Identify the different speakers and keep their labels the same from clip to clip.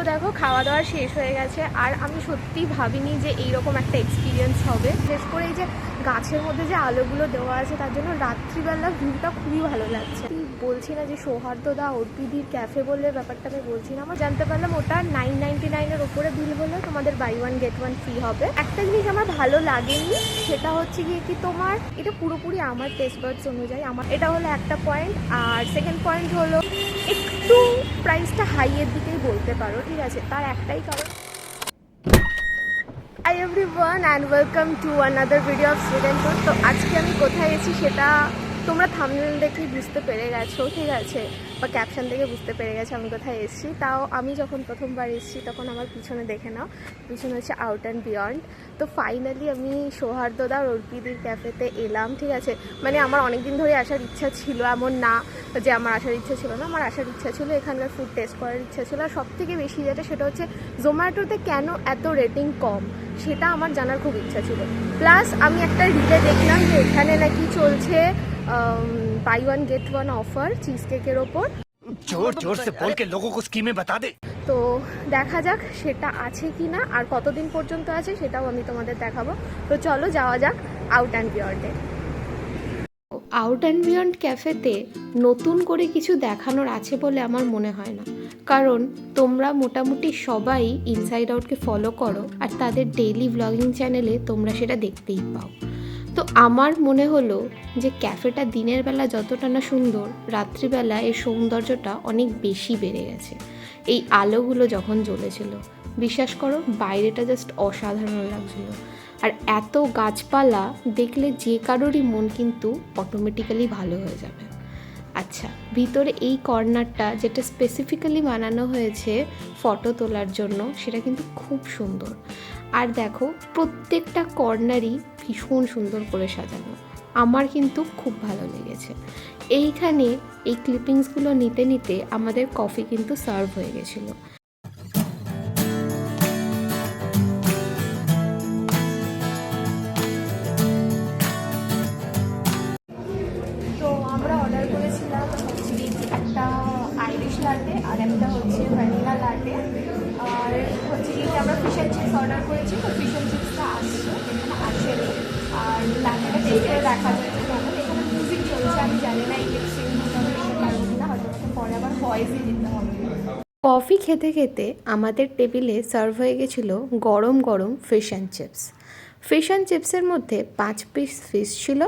Speaker 1: দেখো খাওয়া দাওয়া শেষ হয়ে গেছে আর আমি সত্যি ভাবিনি যে এইরকম একটা এক্সপিরিয়েন্স হবে। বিশেষ করে এই যে গাছের মধ্যে যে আলোগুলো দেওয়া আছে তার জন্য রাত্রিবেলা ভিউটা খুবই ভালো লাগছে। বলছি না যে সৌহার্দ্যদা অর্পিদির ক্যাফে বললে ব্যাপারটা আমি বলছি না, আমার জানতে পারলাম ওটা 999-এর ওপরে বিল হলে তোমাদের buy one get one free হবে। একটা জিনিস আমার ভালো লাগেনি, সেটা হচ্ছে গিয়ে কি তোমার এটা পুরোপুরি আমার টেস্ট বাডস অনুযায়ী আমার এটা হলো একটা পয়েন্ট। আর সেকেন্ড পয়েন্ট হলো একটু প্রাইসটা হাইয়ের দিকেই বলতে পারো, ঠিক আছে? তার একটাই কারণ, hi everyone and welcome to another video of student tour. তো আজকে আমি কোথায় এসেছি সেটা তোমরা থাম্বনেল দেখেই বুঝতে পেরে গেছো, ঠিক আছে? বা ক্যাপশন দেখে বুঝতে পেরে গেছো আমি কোথায় এসেছি। তাও আমি যখন প্রথমবার এসেছি তখন আমার পিছনে দেখে নাও, পিছনে হচ্ছে আউট অ্যান্ড বিয়ন্ড। তো ফাইনালি আমি সৌহার্দ্যদা আর অর্পিদির ক্যাফেতে এলাম, ঠিক আছে? মানে আমার অনেক দিন ধরে আসার ইচ্ছা ছিল, এমন না যে আমার আসার ইচ্ছা ছিল না, আমার আসার ইচ্ছা ছিল, এখানকার ফুড টেস্ট করার ইচ্ছা ছিল। আর সবথেকে বেশি যেটা সেটা হচ্ছে জোম্যাটোতে কেন এত রেটিং কম সেটা আমার জানার খুব ইচ্ছা ছিল। প্লাস আমি একটা রিলে দেখলাম যে এখানে নাকি চলছে buy one get one offer cheese কেকের ওপর।
Speaker 2: জোর জোর সে বল কে লোগোं को স্কিমে বাতা দে।
Speaker 1: তো দেখা যাক সেটা আছে কি না আর কতদিন পর্যন্ত আছে সেটাও আমি তোমাদের দেখাবো। তো চলো যাওয়া যাক আউট অ্যান্ড বিয়ন্ডে। আউট অ্যান্ড বিয়ন্ড ক্যাফেতে নতুন করে কিছু দেখানোর আছে বলে আমার মনে হয় না, কারণ তোমরা মোটামুটি সবাই ইনসাইড আউটকে ফলো করো আর তাদের ডেইলি ব্লগিং চ্যানেলে তোমরা সেটা দেখতেই পাও। তো আমার মনে হলো যে ক্যাফেটা দিনের বেলা যতটা না সুন্দর, রাত্রিবেলা এর সৌন্দর্যটা অনেক বেশি বেড়ে গেছে। এই আলোগুলো যখন জ্বলেছিল, বিশ্বাস করো বাইরেটা জাস্ট অসাধারণ লাগছিল। আর এত গাছপালা দেখলে যে কারোরই মন কিন্তু অটোমেটিক্যালি ভালো হয়ে যাবে। আচ্ছা, ভিতরে এই কর্নারটা যেটা স্পেসিফিক্যালি বানানো হয়েছে ফটো তোলার জন্য, সেটা কিন্তু খুব সুন্দর। আর দেখো প্রত্যেকটা কর্নারই ভীষণ সুন্দর করে সাজানো, আমার কিন্তু খুব ভালো লেগেছে। এইখানে এই ক্লিপিংসগুলো নিতে নিতে আমাদের কফি কিন্তু সার্ভ হয়ে গেছিলো। তো আমরা অর্ডার করেছিলাম হচ্ছে একটা আইরিশ লাটে আর একটা হচ্ছে ভ্যানিলা লাটে। আর হচ্ছে কি আমরা ফিশ অ্যান্ড চিপস অর্ডার করেছি, তো ফিশ অ্যান্ড চিপসটা আসছে, এখানে আসেনি। আর লাটেটা টেস্ট করে দেখা যাচ্ছে কেমন। এখানে মিউজিক চলছে, আমি জানি না এই লিপসিংটা আমি দিতে পারবো কিনা, হয়তো পরে আবার ভয়েসই দিতে হবে। কফি খেতে খেতে আমাদের টেবিলে সার্ভ হয়ে গেছিলো গরম গরম fish and chips. Fish and চিপসের মধ্যে 5 পিস ফিশ ছিল,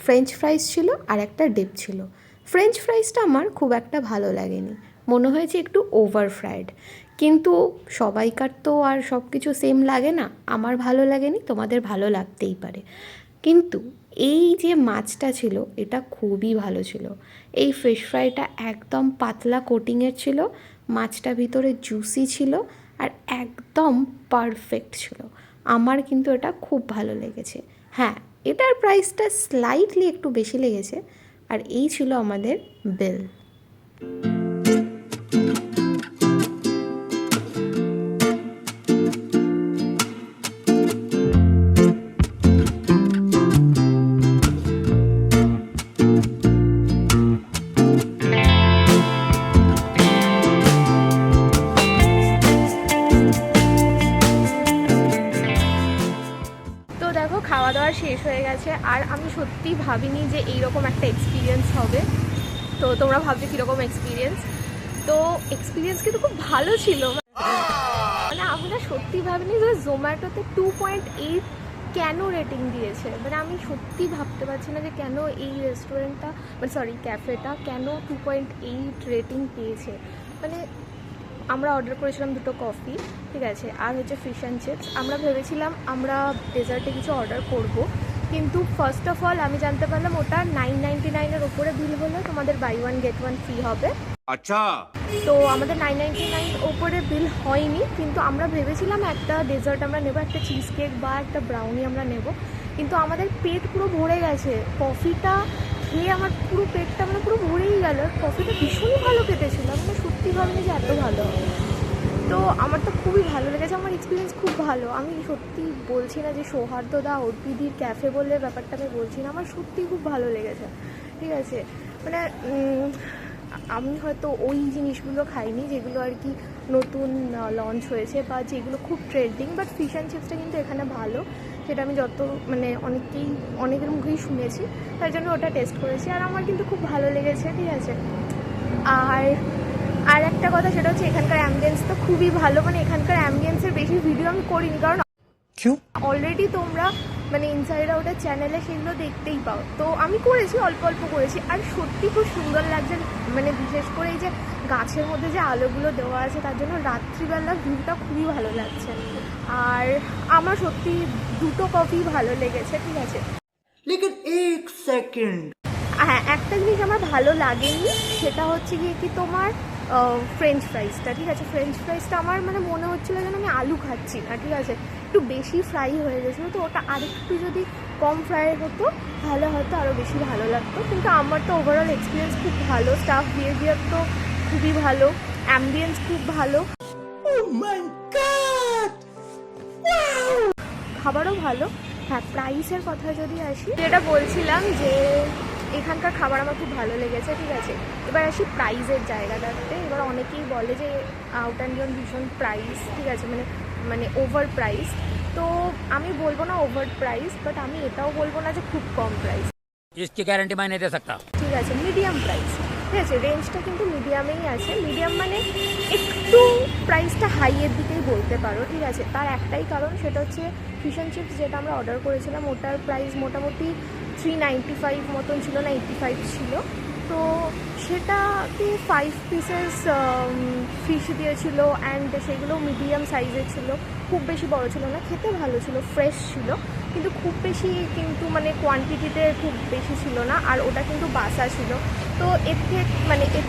Speaker 1: ফ্রেঞ্চ ফ্রাইস ছিল আর একটা ডিপ ছিল। ফ্রেঞ্চ ফ্রাইসটা আমার খুব একটা ভালো লাগেনি, মনে হয়েছে একটু ওভার ফ্রাইড। কিন্তু সবাইকার তো আর সব কিছু সেম লাগে না, আমার ভালো লাগেনি, তোমাদের ভালো লাগতেই পারে। কিন্তু এই যে মাছটা ছিল এটা খুবই ভালো ছিল। এই ফিশ ফ্রাইটা একদম পাতলা কোটিংয়ের ছিল, মাছটা ভিতরে জুসি ছিল আর একদম পারফেক্ট ছিল। আমার কিন্তু এটা খুব ভালো লেগেছে। হ্যাঁ, এটার প্রাইসটা স্লাইটলি একটু বেশি লেগেছে। আর এই ছিল আমাদের বিল। দেখো খাওয়া দাওয়া শেষ হয়ে গেছে আর আমি সত্যি ভাবিনি যে এইরকম একটা এক্সপিরিয়েন্স হবে। তো তোমরা ভাবছো কীরকম এক্সপিরিয়েন্স, তো এক্সপিরিয়েন্স কিন্তু খুব ভালো ছিল। মানে আমি না সত্যি ভাবিনি যে জোম্যাটোতে 2.8 কেন রেটিং দিয়েছে। মানে আমি সত্যি ভাবতে পারছি না যে কেন এই রেস্টুরেন্টটা, মানে সরি ক্যাফেটা কেন 2.8 রেটিং পেয়েছে। মানে আমরা অর্ডার করেছিলাম 2টো কফি, ঠিক আছে, আর হচ্ছে ফিশ অ্যান্ড চিপস। আমরা ভেবেছিলাম আমরা ডেজার্টে কিছু অর্ডার করব, কিন্তু ফার্স্ট অফ অল আমি জানতে পারলাম ওটা 999-এর ওপরে বিল হলে তোমাদের buy one get one free হবে। আচ্ছা, তো আমাদের 999 ওপরে বিল হয়নি, কিন্তু আমরা ভেবেছিলাম একটা ডেজার্ট আমরা নেব, একটা চিজ কেক বা একটা ব্রাউনি আমরা নেব। কিন্তু আমাদের পেট পুরো ভরে গেছে, কফিটা খেয়ে আমার পুরো পেটটা মানে পুরো ভরেই গেল। কফিটা ভীষণই ভালো খেতে ছিল, মানে সত্যি ভাবিনি যে এত ভালো হবে। তো আমার তো খুবই ভালো লেগেছে, আমার এক্সপিরিয়েন্স খুব ভালো। আমি সত্যি বলছি না যে সৌহার্দ্যদা অর্পিদির ক্যাফে বললে ব্যাপারটা আমি বলছি না, আমার সত্যিই খুব ভালো লেগেছে, ঠিক আছে? মানে আমি হয়তো ওই জিনিসগুলো খাইনি যেগুলো আর কি নতুন লঞ্চ হয়েছে বা যেগুলো খুব ট্রেন্ডিং, বাট ফিশ অ্যান্ড চিপসটা কিন্তু এখানে ভালো, সেটা আমি যত মানে অনেকের মুখেই শুনেছি, তাই জন্য ওটা টেস্ট করেছি আর আমার কিন্তু খুব ভালো লেগেছে, ঠিক আছে। আর একটা কথা সেটা হচ্ছে এখানকার অ্যাম্বিয়েন্স তো খুবই ভালো, মানে এখানকার অ্যাম্বিয়েন্সের বেশি ভিডিও আমি করিনি, কারণ অলরেডি তোমরা মানে ইনসাইড আউটের চ্যানেলে সেগুলো দেখতেই পাও, তো আমি করেছি, অল্প অল্প করেছি। আর সত্যি খুব সুন্দর লাগছে, মানে বিশেষ করে এই যে গাছের মধ্যে যে আলোগুলো দেওয়া আছে তার জন্য রাত্রিবেলা ভিউটা খুবই ভালো লাগছে। আর আমার সত্যি দুটো কফি ভালো লেগেছে, ঠিক আছে।
Speaker 3: लेकिन एक सेकंड
Speaker 1: হ্যাঁ, একটা জিনিস আমার ভালো লাগেনি, সেটা হচ্ছে গিয়ে কি তোমার ফ্রেঞ্চ ফ্রাইসটা, ঠিক আছে। ফ্রেঞ্চ ফ্রাইসটা আমার মানে মনে হচ্ছিলো যেন আমি আলু খাচ্ছি না, ঠিক আছে, একটু বেশি ফ্রাই হয়ে গেছিলো, তো ওটা আরেকটু যদি কম ফ্রাই হতো তাহলে হয়তো আরও বেশি ভালো লাগতো। কিন্তু আমার তো ওভারঅল এক্সপিরিয়েন্স খুব ভালো, স্টাফ বিহেভিয়ার তো খুবই ভালো, অ্যাম্বিয়েন্স খুব ভালো,
Speaker 3: ओह माय गॉड
Speaker 1: খাবারও ভালো। হ্যাঁ, প্রাইসের কথা যদি আসি, যেটা বলছিলাম যে এখানকার খাবার আমার খুব ভালো লেগেছে, ঠিক আছে। এবার আসি প্রাইসের জায়গাটাতে। এবার অনেকেই বলে যে আউট অ্যান্ড বিয়ন্ড ভীষণ প্রাইস, ঠিক আছে, মানে ওভার প্রাইস। তো আমি বলবো না ওভার প্রাইস, বাট আমি এটাও বলবো না যে খুব কম প্রাইস,
Speaker 4: इसकी गारंटी मैं नहीं दे सकता।
Speaker 1: ঠিক আছে, মিডিয়াম প্রাইস, ঠিক আছে। রেঞ্জটা কিন্তু মিডিয়ামেই আছে, মিডিয়াম মানে একটু প্রাইসটা হাইয়ের দিকেই বলতে পারো, ঠিক আছে। তার একটাই কারণ, সেটা হচ্ছে ফিশ অ্যান্ড চিপস যেটা আমরা অর্ডার করেছিলাম ওটার প্রাইস মোটামুটি 395 মতন ছিল না 85 ছিল, তো সেটাকে 5 পিসেস ফিশ দিয়েছিল অ্যান্ড সেগুলো মিডিয়াম সাইজের ছিল, খুব বেশি বড় ছিল না, খেতে ভালো ছিল, ফ্রেশ ছিল, কিন্তু খুব বেশি কিন্তু মানে কোয়ান্টিটিতে খুব বেশি ছিল না, আর ওটা কিন্তু বাসা ছিল। তো এর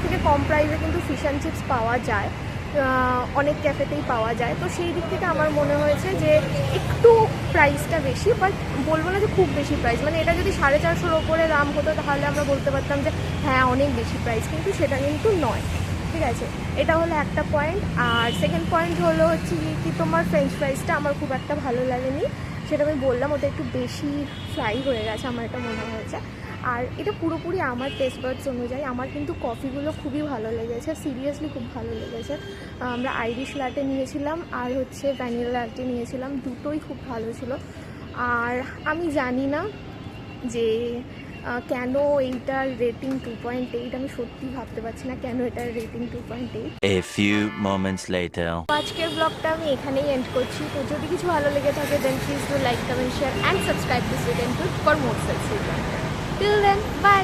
Speaker 1: থেকে কম প্রাইসে কিন্তু ফিশ অ্যান্ড চিপস পাওয়া যায়, অনেক ক্যাফেতেই পাওয়া যায়, তো সেই দিক থেকে আমার মনে হয়েছে যে একটু প্রাইসটা বেশি, বাট বলবো না যে খুব বেশি প্রাইস, মানে এটা যদি 450-র ওপরে দাম হতো তাহলে আমরা বলতে পারতাম যে হ্যাঁ অনেক বেশি প্রাইস, কিন্তু সেটা কিন্তু নয়, ঠিক আছে। এটা হলো একটা পয়েন্ট। আর সেকেন্ড পয়েন্ট হলো হচ্ছে কি তোমার ফ্রেঞ্চ ফ্রাইসটা আমার খুব একটা ভালো লাগেনি, সেটা আমি বললাম, ওটা একটু বেশি ফ্রাই হয়ে গেছে আমার এটা মনে হয়েছে। আর এটা পুরোপুরি আমার টেস্ট বাডস অনুযায়ী, আমার কিন্তু কফিগুলো খুবই ভালো লেগেছে, সিরিয়াসলি খুব ভালো লেগেছে। আমরা আইরিশ লাটে নিয়েছিলাম আর হচ্ছে ভ্যানিলা লাটে নিয়েছিলাম, দুটোই খুব ভালো ছিল। আর আমি জানি না যে কেন এইটার রেটিং 2.8, আমি সত্যি ভাবতে পারছি না কেন এটার rating 2.8।
Speaker 5: A few moments later.
Speaker 1: আজকের ব্লগটা আমি এখানেই এন্ড করছি, তো যদি কিছু ভালো লেগে থাকে then please do like, comment, share and subscribe this video for more such video. Till then, by.